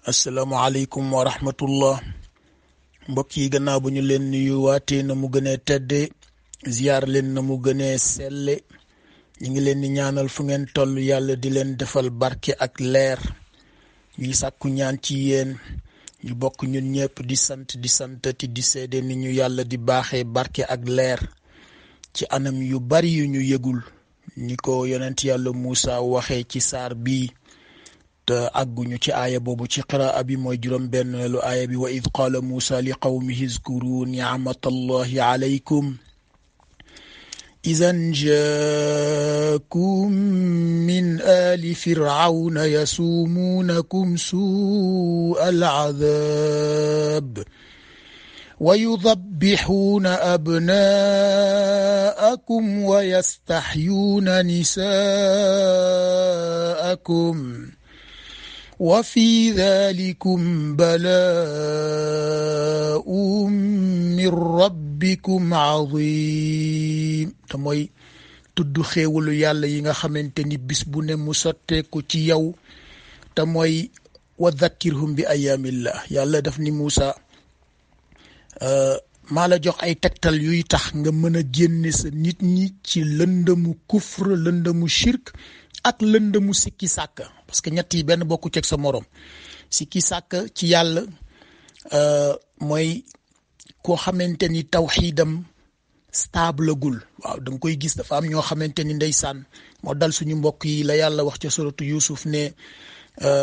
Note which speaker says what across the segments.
Speaker 1: asalaamaaleykum wa rahmatullah mbokk yi gannaaw bu ñu leen nuyu waatee na mu gënee tedde ziyaar leen na mu gënee selle ñu ngi leen di ñaanal fu ngeen toll yàlla di leen defal barke ak leer ñuy sàkku ñaan ci yéen ñu bokk ñun ñëpp di santati di seede ni ñu yàlla di baaxee barke ak leer ci anam yu bari yu ñu yëgul ni ko yonent yàlla Muusa waxee ci saar bii te àgguñu ci aaya boobu ci qiraa bi mooy juróom benneelu aaya bi wa id qaala Muusa li qawmihi uzkuru ni'matallahi alaykum izan jaakum min aali firawna yasuumuunakum suu'al azaab wa yudabbixuuna abnaa'akum wa yastaxyuuna nisaa'akum wa fi dhalikum balaa'un min rabbikum azim te mooy tudd xéewalu yàlla yi nga xamante ni bis bu ne mu sotteeku ci yow te mooy wa dhakkirhum bi ayaamillah yàlla daf ni Muusa maa la jox ay tegtal yuy tax nga mën a génne sa nit ñi ci lëndëmu kufr lëndëmu shirk ak lëndëmu sikki sàkk parce que ñett yi benn bokku ceeg sa morom sikki sàkk ci yàlla mooy koo xamante ni tawxiidam stable gul waaw da nga koy gis dafa am ñoo xamante ni ndeysaan moo dal suñu mbokk yi la yàlla wax ca suratu Yusuf ne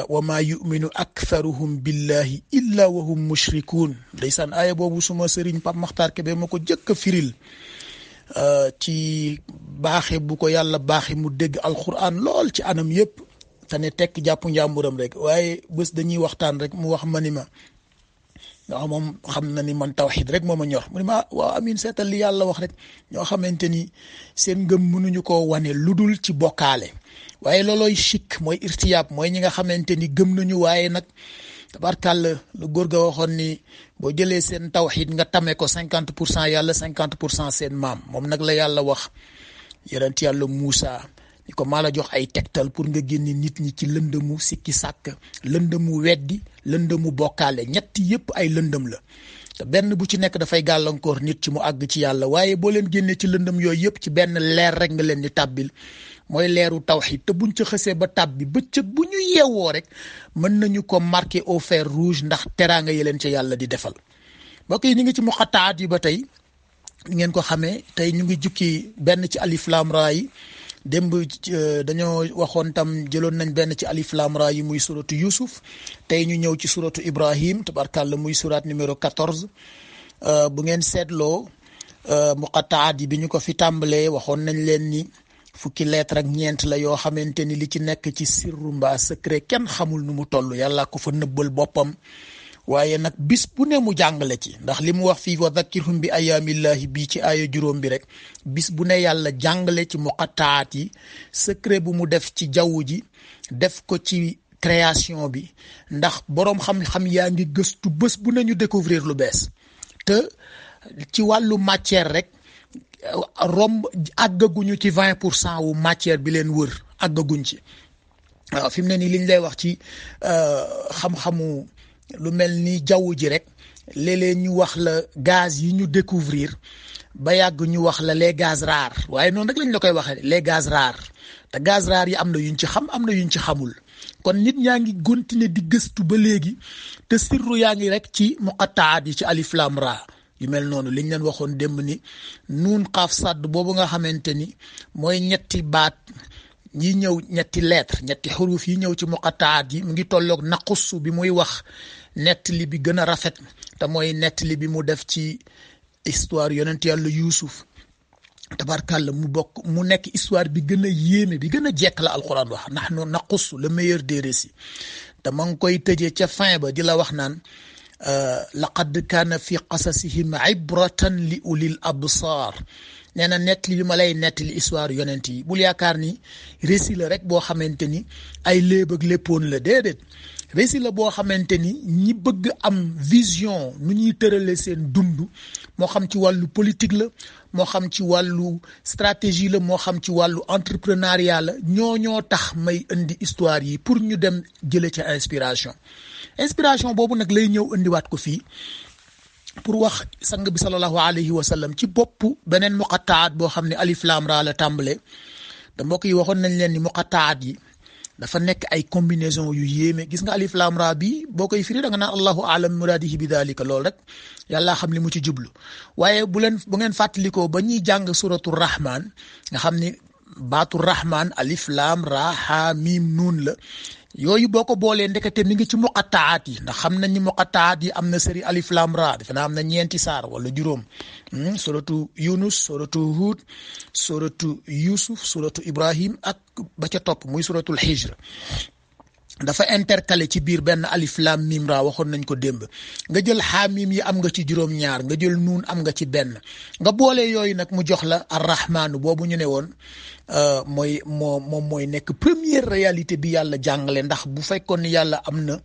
Speaker 1: wa maa yuminu aktharuhum billahi illa wa hum mushrikuun ndeysaan aaya boobu suma sëriñ Pape Makhtar Kébé ma ko jëkk a firil ci baaxe bu ko yàlla baaxe mu dégg alquran lool ci anam yëpp te ne tekk jàpp njàmburam rek waaye bés dañuy waxtaan rek mu wax ma ni ma ndax moom xam na ni man tawxid rek moo ma ñor mu ni ma waaw amin seetal li yàlla wax rek ñoo xamante ni seen ngëm mënuñu ko wane lu dul ci bokkaale waaye loolooy chic mooy irtiyaab mooy ñi nga xamante ni gëm nañu waaye nag tabarkàlla lu góor ga waxoon ni boo jëlee seen tawxid nga tame ko 50% yàlla 50% seen maam moom nag la yàlla wax yonent yàlla Muusa ni ko maa la jox ay tegtal pour nga génne nit ñi ci lëndëmu sikki sàkk lëndëmu weddi lëndëmu bokkaale ñetti yépp ay lëndëm la te benn bu ci nekk dafay gàllankoor nit ci mu àgg ci yàlla waaye boo leen génnee ci lëndëm yooyu yépp ci benn leer rek nga leen di tàbbil mooy leeru tawxid te buñ ca xësee ba tàbbi bëccëg bu ñu yeewoo rek mën nañu ko marqué au fer rouge ndax teraanga yi leen ca yàlla di defal mbokk yi ñu ngi ci muqattaat yi ba tey ni ngeen ko xamee tey ñu ngi jukki benn ci alif lam ra yi démb dañoo waxoon tam jëloon nañ benn ci alif lam ra yi muy suratu Yusuf tey ñu ñëw ci suratu Ibrahim tabarkàlla muy surat numéro 14 bu ngeen seetloo muqattaat yi bi ñu ko fi tàmbalee waxoon nañ leen ni fukki lettre ak ñeent la yoo xamante ni li ci nekk ci sirru mbaa secret kenn xamul nu mu toll yàlla ko fa nëbbal boppam waaye nag bis bu ne mu jàngale ci ndax li mu wax fii wa dhakkirhum bi ayaamillahi bii ci aaya juróom bi rek bis bu ne yàlla jàngale ci muqattaat yi secret bu mu def ci jaww ji def ko ci création bi ndax boroom xam-xam yaa ngi gëstu bés bu ne ñu découvrir lu bees te ci wàllu matière rek romb àggaguñu ci 20% wu matière bi leen wër àggaguñ ci waaw fi mu ne nii liñ lay wax ci xam-xamu lu mel ni jaww ji rek léeg-léeg ñu wax la gaz yi ñu découvrir ba yàgg ñu wax la les gaz rares waaye noonu rek lañ la koy waxee les gaz rares te gaz rares yi am na yuñ ci xam am na yuñ ci xamul kon nit ñaa ngi continuer di gëstu ba léegi te sirru yaa ngi rek ci muqattaat yi ci alif lam ra yu mel noonu liñ leen waxoon démb ni nuun xaaf sàdd boobu nga xamante ni mooy ñetti baat yi ñëw ñetti lettre ñetti xuruf yi ñëw ci muqattaat yi mu ngi tolloog naqussu bi muy wax nettali bi gën a rafet te mooy nettali bi mu def ci histoire yonent yàlla Yuusuf tabarkàlla mu bokk mu nekk histoire bi gën a yéeme bi gën a jekk la alquran wax nahnu naqussu le meilleur des récits te ma ngi koy tëjee ca fin ba di la wax naan laqad kaana fi qasasihim ibratan li ulil absar nee na nettali li ma lay nettali histoire yonent yi bul yaakaar ni récit la rek boo xamante ni ay léeb ak léppoon la déedéet récit la boo xamante ni ñi bëgg am vision nu ñuy tërale seen dund moo xam ci wàllu politique la moo xam ci wàllu stratégie la moo xam ci wàllu entrepreneuriat la ñoo tax may indi histoire yi pour ñu dem jële ci inspiration boobu nag lay ñëw indiwaat ko fii pour wax sang bi sallallahu alayhi wa sallam ci bopp beneen muqattaat boo xam ne alif lam ra la tàmbale da mbokk yi waxoon nañ leen ni muqattaat yi dafa nekk ay combinaison yu yéeme gis nga alif lam ra bi boo koy firi da nga naan allahu alam muradihi bi dalika loolu rek yàlla xam li mu ci jublu waaye bu ngeen fàttalikoo ba ñuy jàng suratu rahman nga xam ni baatu rahman alif lam ra ha mim nuun la yooyu boo ko boolee ndekete mi ngi ci muqattaat yi ndax xam nañ ni muqattaat yi am na sëri alif lam ra defe naa am na ñeenti saar wala juróom suratu yunus suratu hud suratu yusuf suratu ibrahim ak ba ca topp muy suratul hijr dafa intercalé ci biir benn alif lam mim ra waxoon nañ ko démb nga jël xaamim yi am nga ci juróom-ñaar nga jël nuun am nga ci benn nga boole yooyu nag mu jox la arrahmaanu boobu ñu ne woon mooy nekk première réalité bi yàlla jàngale ndax bu fekkoon ni yàlla am na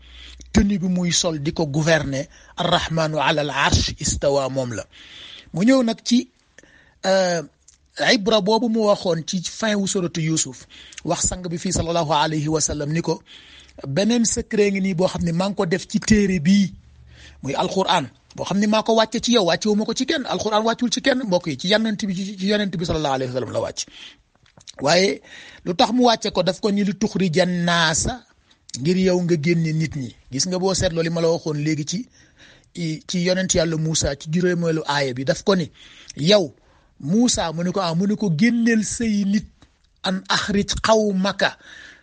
Speaker 1: tenue bi muy sol di ko gouverner arrahmaanu ala al arsh istawa moom la mu ñëw nag ci ibra boobu mu waxoon ci fin wu suratu yusuf wax sang bi fii sallallahu alayhi wa sallam ni ko beneen secret ngi nii boo xam ne maa ngi ko def ci téere bii muy alquran boo xam ne maa ko wàcce ci yow wàcce wu ma ko ci kenn alquran wàccul ci kenn mbokk yi ci yonent bi sallallahu alayhi wa sallam la wàcc waaye lu tax mu wàcce ko daf ko ni li tuxrija naasa ngir yow nga génne nit ñi gis nga boo seetloo li ma la waxoon léegi ci yonent yàlla Moussa ci juróomeelu aaya bi daf ko ni yow Moussa mu ne ko génneel say nit an axrij qawmaka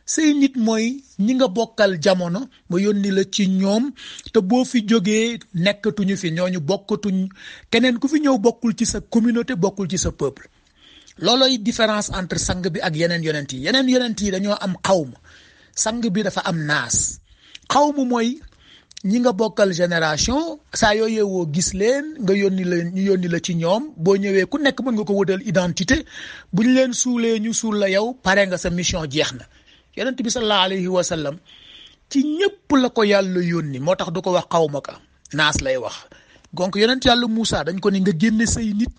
Speaker 1: say nit mooy ñi nga bokkal jamono ma yónni la ci ñoom te boo fi jógee nekkatuñu fi ñooñu bokkatuñ keneen ku fi ñëw bokkul ci sa communauté bokkul ci sa peuple loolooy différence entre sang bi ak yeneen yonent yi dañoo am xawma sang bi dafa am naas xawma mooy ñi nga bokkal génération saa yoo yeewoo gis leen nga ñu yónni la ci ñoom boo ñëwee ku nekk mën nga ko wutal identité buñ leen suulee ñu suul la yow pare nga sa mission jeex na yonent bi sallallahu alayhi wa sallam ci ñëpp la ko yàlla yónni moo tax du ko wax xawma ka naas lay wax donc yonent yàlla Moussa dañ ko ni nga génne say nit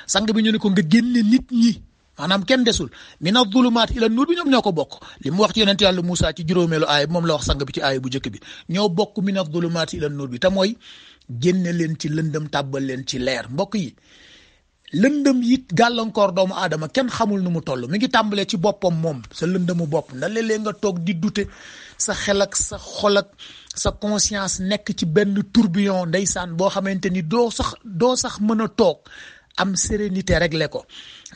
Speaker 1: sang bi ñu ne ko nga génne nit ñi maanaam kenn desul mina zulumaat ila nuur bi ñoom ñoo ko bokk li mu wax ci yonent yàlla Moussa ci juróomeelu aaya moom la wax sang bi ci aaya bu njëkk bi ñoo bokk mina zulumaat ila nuur bi te mooy génne leen ci lëndëm tàbbal leen ci leer mbokk yi lëndëm yi gàllankoor doomu aadama kenn xamul nu mu toll mi ngi tàmbalee ci boppam moom sa lëndëmu bopp ndax léeg-léeg nga toog di dute sa xel ak sa xol ak sa conscience nekk ci benn tourbillon ndeysaan boo xamante ni doo sax mën a toog am sérénité réglé ko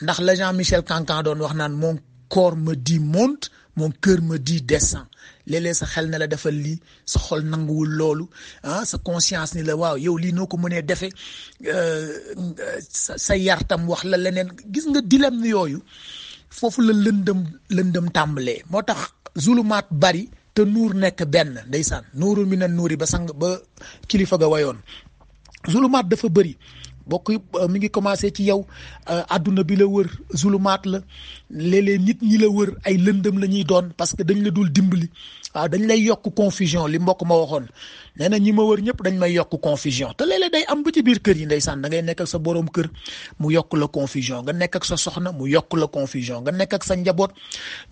Speaker 1: ndax la Jean-Michel Cancan doon wax naan mon corps me dit monte mon cœur me dit descend léeg-léeg sa xel ne la defal lii sa xol nanguwul loolu sa conscience ni la waaw yow lii noo ko mënee defee sa yartam wax la leneen gis nga dilemme yooyu foofu la lëndëm tàmbalee moo tax zulumaat bari te nuur nekk benn ndeysaan nuurul mi na nuuri ba kilifa ga wayoon zulumaat dafa bëri bokk mi ngi commencé ci yow adduna bi la wër zulumaat la léeg-léeg nit ñi la wër ay lëndëm la ñuy doon parce que dañ la dul dimbali waaw dañ lay yokk confusion li mbokk ma waxoon nee na ñi ma wër ñëpp dañ may yokk confusion te léeg-léeg day am ba ci biir kër yi ndeysaan da ngay nekk ak sa boroom kër mu yokk la confusion nga nekk ak sa soxna mu yokk la confusion nga nekk ak sa njaboot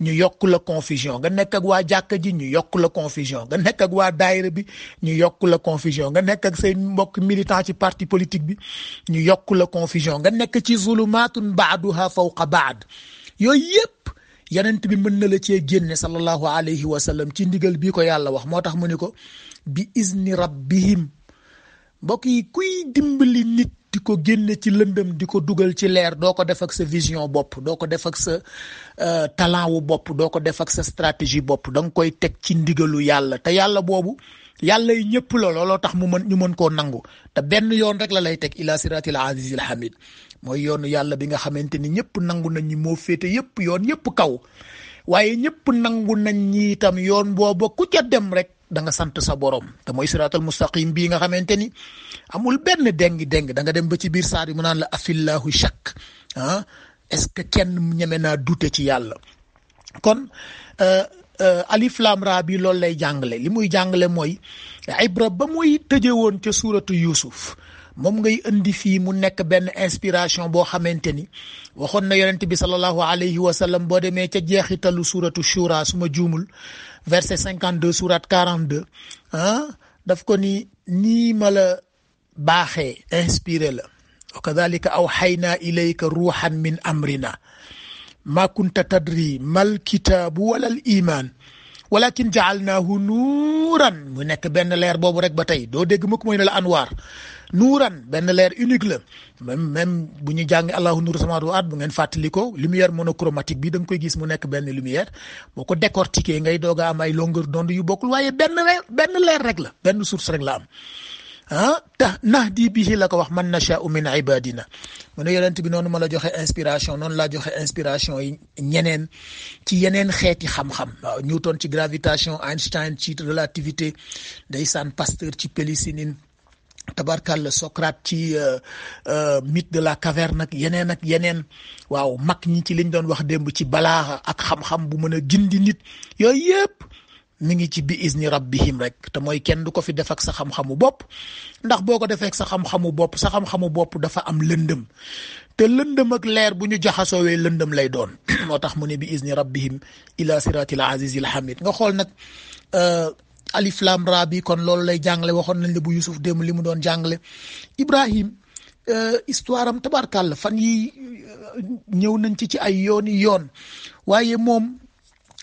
Speaker 1: ñu yokk la confusion nga nekk ak waa jàkka ji ñu yokk la confusion nga nekk ak waa daayira bi ñu yokk la confusion nga nekk ak say mbokk militant ci parti politique bi ñu yokk la confusion nga nekk ci zulumaatun baaduha fawqa baad yooyu yëpp yonent bi mën na la cee génne sallallahu alayhi wa sallam ci ndigal bii ko yàlla wax moo tax mu ni ko bi izni rabbihim mbokk yi kuy dimbali nit di ko génne ci lëndëm di ko dugal ci leer doo ko def ak sa vision bopp doo ko def ak sa talent wu bopp doo ko def ak sa stratégie bopp da nga koy teg ci ndigalu yàlla te yàlla boobu yàlla yi ñëpp la looloo tax ñu mën koo nangu te benn yoon rek la lay teg ila siratil azizil hamid mooy yoonu yàlla bi nga xamante ni ñëpp nangu nañ ñi moo féete yëpp yoon yëpp kaw waaye ñëpp nangu nañ ñi itam yoon booba ku ca dem rek da nga sant sa borom te mooy siratal mustaqim bii nga xamante ni amul benn déng da nga dem ba ci biir saar yi mu naan la afillahu shakk est-ce que kenn ñeme naa dute ci yàlla kon alif lam ra bi loolu lay jàngale li muy jàngale mooy ibra ba muy tëje woon ca suuratu Yuusuf moom ngay indi fii mu nekk benn inspiration boo xamante ni waxoon na yonent bi sallallahu alayhi wa sallam boo demee ca jeexitalu suratu shura suma juumul verset 52 surat 42 daf ko ni nii ma la baaxee inspiré la wa kadhalika awxaynaa ilayka ruuxan min amrina ma kunta tadri mal kitaabu wala al iman walakin jaalnaahu nuuran mu nekk benn leer boobu rek ba tey doo dégg mukk mooy ne la anwaar nuuran benn leer unique la même bu ñu jàng allahu nuuru samaawaati wal ard bu ngeen fàttali ko lumière monochromatique bi da nga koy gis mu nekk benn lumière boo ko décortiquer ngay doog a am ay longueur d'onde yu bokkul waaye benn leer rek la benn source rek la am nahdi bihi la ko wax man nashaa'u min ibadina mu ne yonent bi noonu ma la joxe inspiration noonu laa joxe inspiration yi ñeneen ci yeneen xeeti xam-xam waaw Newton ci gravitation, Einstein ci relativité, ndeysaan Pasteur ci pénicilline, tabarkàlla Socrate ci mythe de la caverne ak yeneen waaw mag ñi ci liñ doon wax démb ci balaaxa ak xam-xam bu mën a gindi nit yooyu yëpp mi ngi ci bi izni rabbihim rek te mooy kenn du ko fi def ak sa xam-xamu bopp ndax boo ko defee ak sa xam-xamu bopp dafa am lëndëm te lëndëm ak leer bu ñu jaxasoowee lëndëm lay doon moo tax mu ne bi izni rabbihim ila siratil azizil hamid nga xool nag alif lam ra bi kon loolu lay jàngale waxoon nañ la bu Yusuf démb li mu doon jàngale Ibrahim histoire am tabarkàlla fan yi ñëw nañ ci ay yoon waaye moom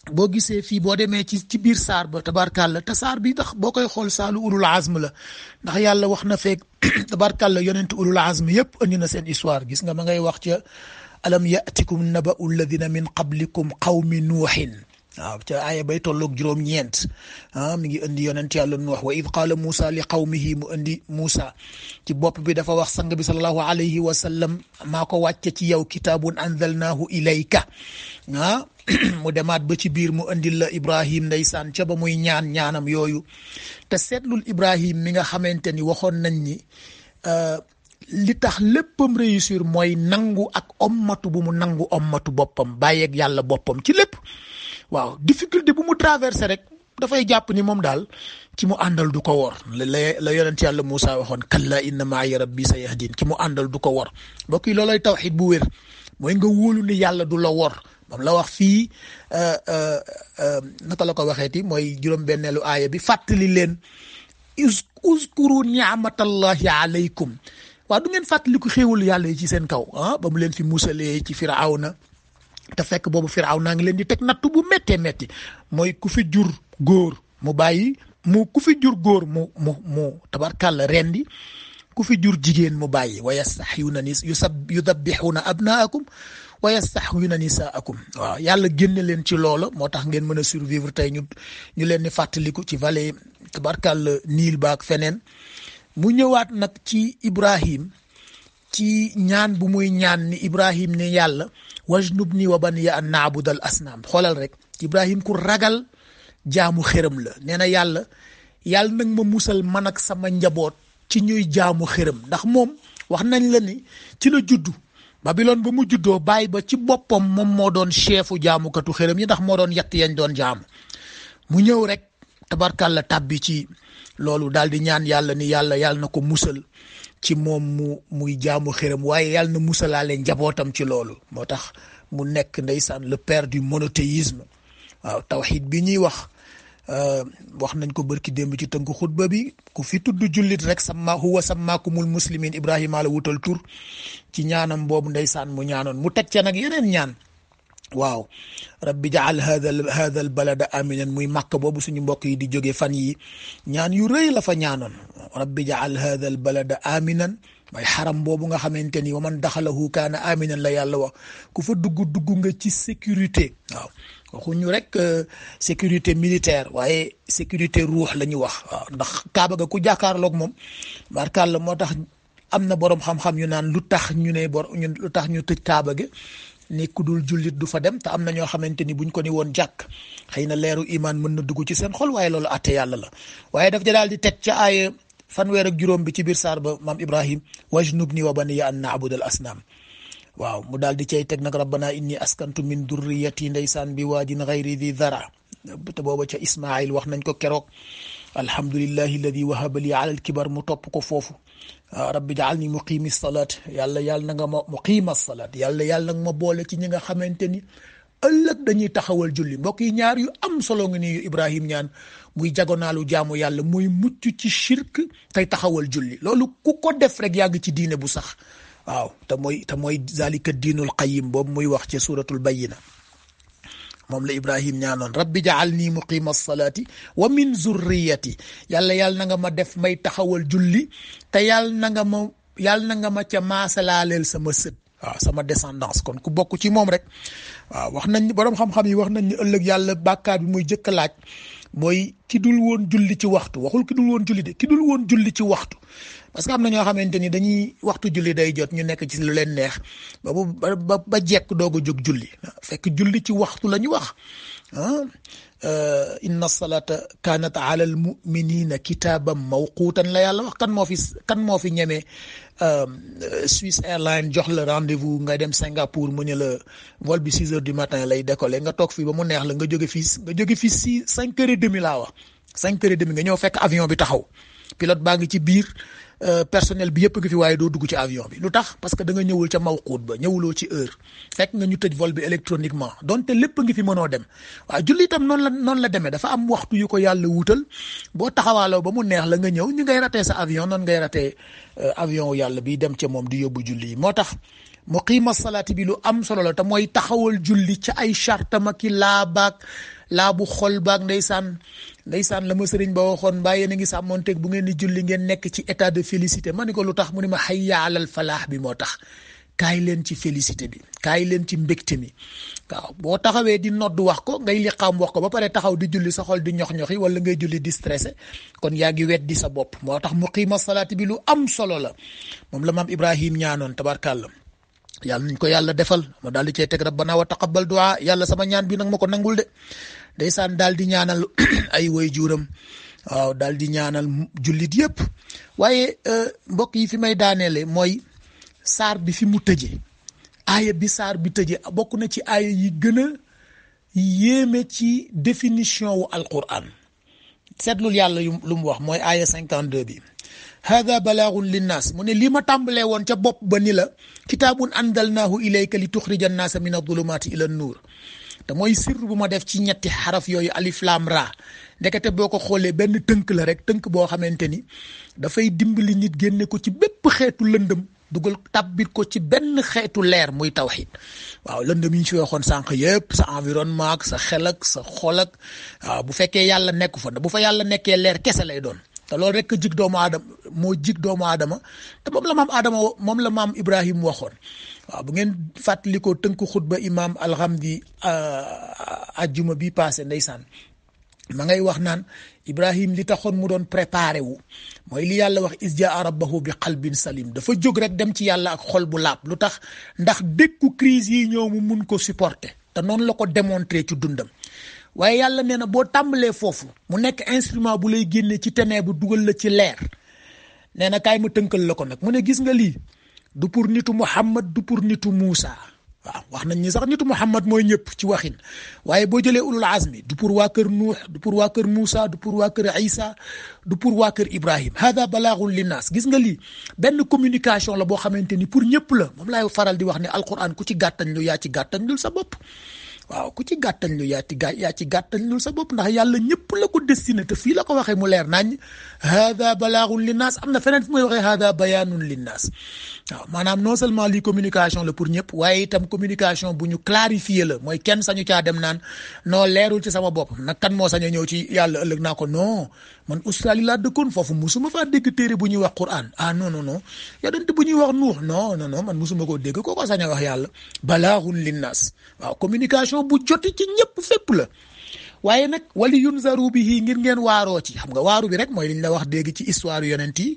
Speaker 1: boo gisee fii boo demee ci biir saar ba tabarkàlla te saar bi ndax boo koy xool saalu ulul azm la ndax yàlla wax na feeg tabarkàlla yonent ulul azm yëpp andi na seen histoire gis nga ma ngay wax ca alam yatikum naba'u alladina min qablikum qawmi nuuhin waaw ca aaya bay tolloog juróom-ñeent mi ngi indi yonent yàlla nuux wa id qaala Muusa li qawmihi mu indi Muusa ci bopp bi dafa wax sang bi sallallahu alayhi wa sallam maa ko wàcce ci yow kitaabun anzalnaahu ilayka mu demaat ba ci biir mu indil la Ibrahim ndeysaan ca ba muy ñaanam yooyu te seetlul Ibrahim mi nga xamante ni waxoon nañ ni li tax léppam réussir mooy nangu ak ommatu bu mu nangu ommatu boppam bàyyeeg yàlla boppam ci lépp waaw difficulté bu mu traversé rek dafay jàpp ni moom daal ki mu àndal du ko wor la yonent yàlla Moussa waxoon kalla inna ma'iya rabbi sayahdin ki mu àndal du ko wor mbokk yi loolay tawxiid bu wér mooy nga wóolu ni yàlla du la wor moom la wax fii naka la ko waxeeti mooy juróom-benneelu aaya bi fàttali leen uskuru ni'matallahi alaykum waaw du ngeen fàttaliku xéewal yàlla yi ci seen kaw ba mu leen fi musalee ci Firawna te fekk boobu Firawna ngi leen di teg nattu bu méttee métti mooy ku fi jur góor mu bàyyi ku fi jur góor mu tabarkàlla rendi ku fi jur jigéen mu bàyyi wa yastahyuuna yudabbixuuna abnaakum wa yastahyuuna nisaakum waaw yàlla génne leen ci loola moo tax ngeen mën a survivre tey ñu leen di fàttaliku ci vallée tabarkàlla Niil baak feneen mu ñëwaat nag ci Ibrahim ci ñaan bu muy ñaan ni Ibrahim ne yàlla wajnubni wa baniya an naabudal asnaam xoolal rek Ibrahim ku ragal jaamu xërëm la nee na yàlla nag ma musal man ak sama njaboot ci ñuy jaamu xërëm ndax moom wax nañ la ni ci la juddu Babilone ba mu juddoo bàyyi ba ci boppam moom moo doon chefu jaamukatu xërëm yi ndax moo doon yatt yañ doon jaamu mu ñëw rek tabarkàlla tàbbi ci loolu daal di ñaan yàlla ni yàlla na ko musal ci moom muy jaamu xërëm waaye yàlla na musalaale njabootam ci loolu moo tax mu nekk ndeysaan le père du monothéisme waaw tawxiid bi ñuy wax nañ ko bërki démb ci tënk xutba bi ku fi tudd jullit rek huwa sammaakumul muslimin Ibrahima la wutal tur ci ñaanam boobu ndeysaan mu ñaanoon mu teg ca nag yeneen ñaan waaw rabbi jaal hadha al balada aminan muy màkk boobu suñu mbokk yi di jóge fan yi ñaan yu rëy la fa ñaanoon rabbi jaal hadha al balada aminan mooy xaram boobu nga xamante ni wa man daxalahu kaana aminan la yàlla wax ku fa dugg nga ci sécurité waaw waxuñu rek sécurité militaire waaye sécurité ruux la ñu wax waaw ndax kaaba ga ku jàkkaarloog moom barkàlla moo tax am na boroom xam-xam yu naan lu tax ñu tëj kaaba ga ni ku dul jullit du fa dem te am na ñoo xamante ni buñ ko ni woon jàkk xëy na leeru imaan mën na dugg ci seen xol waaye loolu atte yàlla la waaye daf ja daal di teg ca aaya fanweer ak juróom bi ci biir saar ba maam Ibrahim wajnubni wa baniya an na'budal asnaam waaw mu daal di cay teg nag rabbana inni askantu min durriyati ndeysaan bi waadin ghayri dhi dhara te booba ca Ismaïl wax nañ ko keroog alhamdulillahi alladi wahaba li ala alkibar mu topp ko foofu rabbi jaalni muqimi salaat yàlla na nga ma muqima salaat yàlla na nga ma boole ci ñi nga xamante ni ëllëg dañuy taxawal julli. mbokk yi ñaar yu am solo nga ni Ibrahim ñaan muy jagonaalu jaamu yàlla muy mucc ci shirk tey taxawal julli. loolu ku ko def rek yàgg ci diine bu sax waaw te mooy zalika diinul qayyim boobu muy wax ci suratul bayyina moom la Ibrahim ñaanoon rabbi jaalni muqima salaati wa min zurriyati yàlla na nga ma def may taxawal julli te yàlla na nga ma ca maasalaaleel sama sët waaw sama descendance. kon ku bokk ci moom rek waaw wax nañ borom xam-xam yi wax nañ ni ëllëg yàlla bàkkaar bi muy jëkk a laaj mooy ki dul woon julli ci waxtu. waxul ki dul woon julli de ki dul woon julli ci waxtu. parce que am na ñoo xamante ni dañuy waxtu julli day jot ñu nekk ci lu leen neex ba jekk doog a jóg julli fekk julli ci waxtu la ñu wax inna salata kanat ala al muminina kitaban mawquutan la yàlla wax. kan moo fi ñemee Swiss Airlines jox la rendez-vous nga dem Singapour mu ne la vol bi 6 heures du matin lay décoller nga toog fii ba mu neex la nga jóge fii 5 heures et demi laa wax 5 heures et demi nga ñëw fekk avion bi taxaw pilote baa ngi ci biir personnel bi yëpp ngi fi waaye doo dugg ci avion bi. lu tax parce que da nga ñëwul ca mawquut ba ñëwuloo ci heure fekk nga ñu tëj vol bi électroniquement donte lépp ngi fi mënoo dem. waaw julli itam noonu la demee dafa am waxtu yu ko yàlla wutal boo taxawaaloo ba mu neex la nga ñëw ñu ngay ratee sa avion noonu ngay ratee avion yàlla bi dem ca moom di yóbbu julli yi. moo tax muqiima salaati bi lu am solo la te mooy taxawal julli ca ay chartama ki laabu xol baag ndeysaan la ma sëriñ ba waxoon mbaa yéen a ngi sàmmonteeg bu ngeen di julli ngeen nekk ci état de félicité ma ni ko lu tax mu ne ma hayya alal falaax bi moo tax kaay leen ci félicité bi kaay leen ci mbégte mi. waaw boo taxawee di nodd wax ko ngay liqaam wax ko ba pare taxaw di julli sa xol di ñox-ñoxi wala ngay julli di stressé kon yaa ngi weddi sa bopp. moo tax muqiima salaati bi lu am solo la moom la maam Ibrahim ñaanoon tabarkàlla yàlla nañ ko yàlla defal ma daal di cee teg rabbana wa taqabbal du'a yàlla sama ñaan bi nag ma ko nangul de. ndeysaan daal di ñaanal ay way juuram waaw daal di ñaanal jullit yëpp waaye mbokk yi fi may daaneele mooy saar bi fi mu tëje aaya bi saar bi tëje bokk na ci aaya yi gën a yéeme ci définition wu alquran. seetlul yàlla lu mu wax mooy aaya 52 bi hada balaagun linnaas mu ne lii ma tàmbalee woon ca bopp ba ni la kitaabun anzalnaahu ilayka li tuxrija annaasa min adulumaati ila nuur te mooy sir bu ma def ci ñetti xaraf yooyu alif laam ra ndekete boo ko xoolee benn tënk la rek tënk boo xamante ni dafay dimbali nit génne ko ci bépp xeetu lëndëm dugal tabbit ko ci benn xeetu leer muy tawxiid. waaw lëndëm yi ñu fi waxoon sànq yëpp sa environnement ak sa xel ak sa xol ak waaw bu fekkee yàlla nekku fa bu fa yàlla nekkee leer kese lay doon te loolu rek jig doomu aadama moo jig doomu aadama te moom la maam Ibrahim waxoon. waaw bu ngeen fàttalikoo tënk xutba imaam alhamdi ajjuma bi passé ndeysaan ma ngay wax naan Ibrahim li taxoon mu doon préparé wu mooy li yàlla wax isjaa rabbahu bi qalbin salim dafa jóg rek dem ci yàlla ak xol bu laab lu tax ndax dékku crise yi ñëw mu mun ko supporter te noonu la ko démontrer ci dundam. waaye yàlla nee na boo tàmbalee foofu mu nekk instrument bu lay génne ci ténèbres bu dugal la ci leer nee na kaay ma tënkal la ko nag mu ne gis nga lii du pour nitu Muhammad du pour nitu Muusa. waaw wax nañ ni sax nitu Muhammad mooy ñëpp ci waxin waaye boo jëlee ulul azmi du pour waa kër Nuux du pour waa kër Muusa du pour waa kër Isa du pour waa kër Ibrahim hada balaagun linnaas gis nga lii benn communication la boo xamante ni pour ñëpp la moom laay faral di wax ne alquran ku ci gàttañ lu yaa ci gàttañ lul sa bopp. waaw ku ci gàttañ lu yaa ci gàttañ lul sa bopp ndax yàlla ñëpp la ko destiné te fii la ko waxee mu leer nañ hada balaagun linnaas am na feneen fu muy waxee hada bayaanun linnaas waaw maanaam non seulement lii communication la pour ñëpp waaye itam communication bu ñu clarifier la mooy kenn sañu caa dem naan non leerul ci sama bopp nag kan moo sañ a ñëw ci yàlla ëllëg naa ko non man Australie laa dëkkoon foofu musuma faa dégg téere bu ñuy wax Quran non yonent bu ñuy wax Nuux non man musuma koo dégg kooko sañ a wax yàlla balaagun linnaas waaw communication bu joti ci ñëpp fépp la waaye nag wali yunzaru bihi ngir ngeen waaroo ci xam nga waaru bi rek mooy liñ la wax dégg ci histoire yonent yi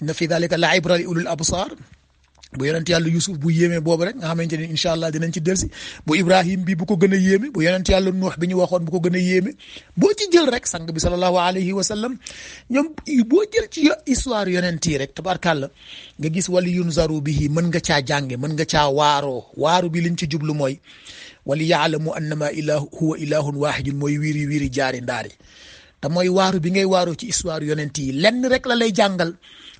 Speaker 1: inna fi dhalika la ibra li ulul absar bu yonent yàlla Yusuf bu yéeme boobu rek nga xamante ni incha allah dinañ ci delsi bu Ibrahim bi bu ko gën a yéeme bu yonent yàlla Nuux bi ñu waxoon bu ko gën a yéeme boo ci jël rek sang bi sallallahu alayhi wa sallam ñoom boo jël ci histoire yonent yi rek tabarkàlla nga gis wali yunzaru bihi mën nga caa jànge mën nga caa waaru bi liñ ci jublu mooy wali yaalamu annama ilahu huwa ilahun wahidun mooy wiiri jaari ndaari te mooy waaru bi ngay waaroo ci histoire yonent yi lenn rek la lay jàngal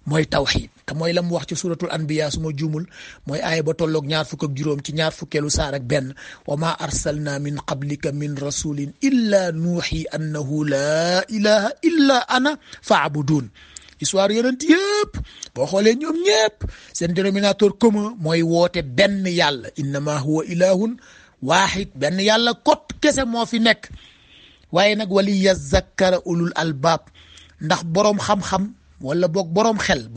Speaker 1: mooy tawxiid te mooy la mu wax ci suratul anbiya su ma juumul mooy aaya ba tolloog 25 ci 20 saar ak benn wa ma arsalna min qablika min rasulin illa nuuxi annahu laa ilaha illa ana faabudun histoire yonent yëpp boo xoolee ñoom ñëpp seen dénominateur commun mooy woote benn yàlla innama huwa ilahun waahid benn yàlla kot kese moo fi nekk waaye nag wali yazakkara ulul albaab ndax boroom xam-xam wala boog boroom xel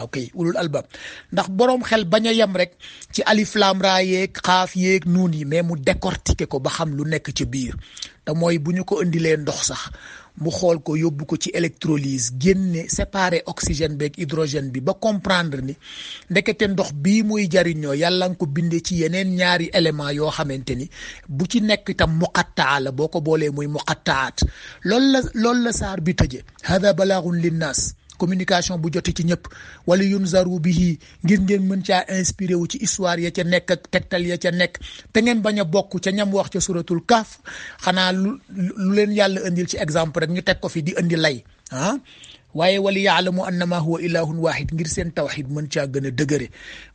Speaker 1: ok ulul albab ndax boroom xel bañ a yem rek ci alif lam ra yeeg xaaf yeeg nuun yi mais mu décortiquer ko ba xam lu nekk ci biir te mooy bu ñu ko indilee ndox sax mu xool ko yóbbu ko ci électrolyse génne séparer oxygène beeg hydrogène bi ba comprendre ni ndekete ndox bii muy jariñoo yàlla nga ko bindee ci yeneen ñaari élément yoo xamante ni bu ci nekk itam muqattaa la boo ko boolee muy muqattaat loolu la saar bi tëje hada balaagun linnaas communication bu jote ci ñëpp wala yunzaru bihi ngir ngeen mën caa inspiré wu ci histoire ya ca nekk ak tegtal ya ca nekk te ngeen bañ a bokk ca ñam wax ca suratul kaaf xanaa lu leen yàlla indil ci exemple rek ñu teg ko fi di indi lay waaye wali yaalamu annama huwa ilahun wahid ngir seen tawxid mën caa gën a dëgëre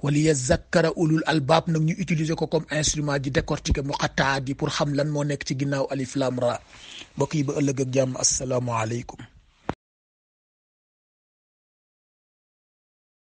Speaker 1: wali yazakkara ulul albaab nag ñu utiliser ko comme instrument di décortiquer muqattaat yi pour xam lan moo nekk ci ginnaaw alif lam ra mbokk yi ba ëllëg ak jàmm asalaamaaleykum